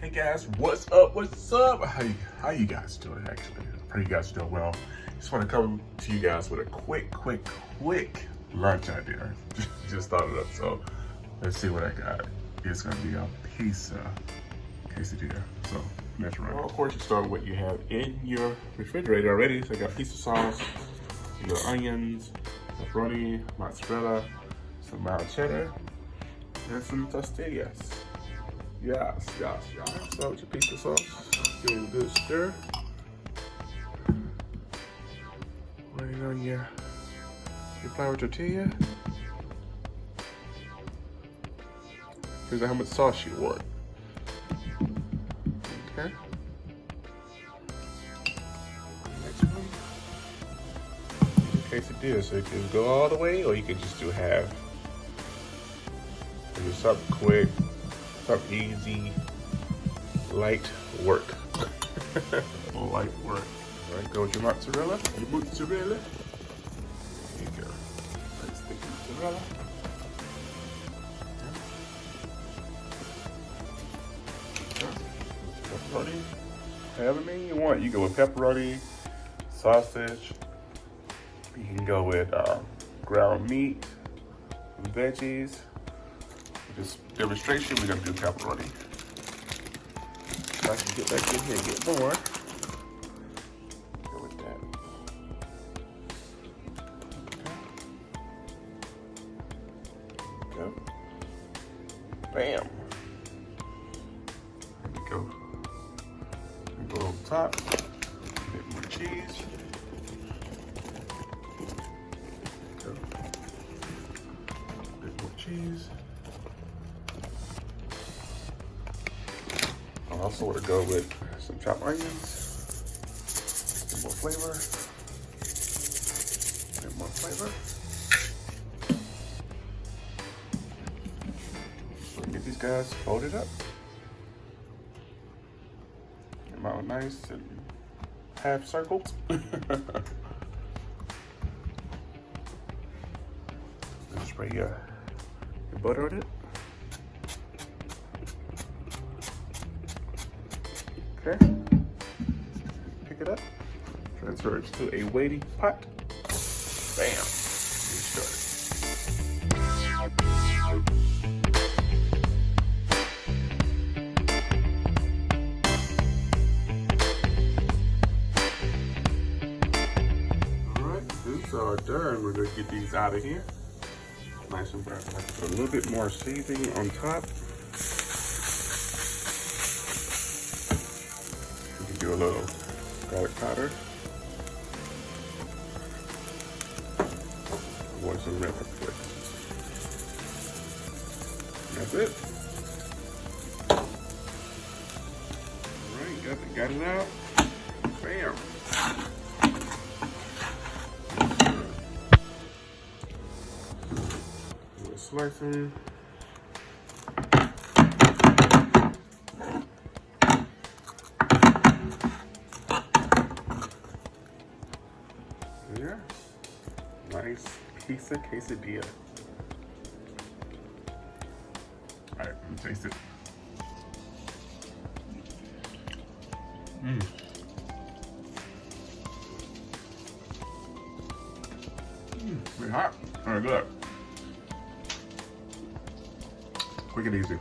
Hey guys, what's up? What's up? How you guys doing? Actually, I pray you guys are doing well. Just want to come to you guys with a quick lunch idea. Just thought it up, so let's see what I got. It's gonna be a pizza quesadilla. So let's run. Well, of course, you start with what you have in your refrigerator already. So I got pizza sauce, your onions, pepperoni, mozzarella, some mild cheddar, and some tostillas. Yes. Start with your pizza sauce. Give it a good stir. Laying on your flour tortilla. Here's how much sauce you want. Okay. Next one. Quesadilla, so you can go all the way, or you can just do half. Do something quick. Easy, light work. Light work. All right, go with your mozzarella. There you go. Nice thick mozzarella. Pepperoni. However many you want. You go with pepperoni, sausage. You can go with ground meat, veggies. This demonstration, we're gonna do pepperoni. So I can get back in here and get more. Go with that. Okay. Go. Bam. There we go. And go on top. A bit more cheese. Go. A bit more cheese. I also want to go with some chopped onions, some more flavor, and more flavor. So get these guys folded up. Get them all nice and half circled. And spray your butter on it. Okay, pick it up, transfer it to a waiting pot. Bam, get started. All right, these are done. We're gonna get these out of here. Nice and brown. I put a little bit more seasoning on top. Do a little garlic powder. I want some red pepper flakes. That's it. All right, got it out. Bam. We'll slice them. Yeah, nice pizza quesadilla. All right, let me taste it. Pretty hot. All right, good. Quick and easy.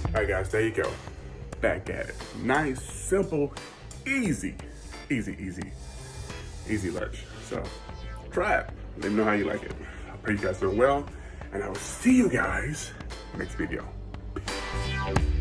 All right, guys, there you go. Back at it. Nice, simple, easy lunch. So try it. Let me know how you like it. I pray you guys doing well, and I will see you guys next video. Peace.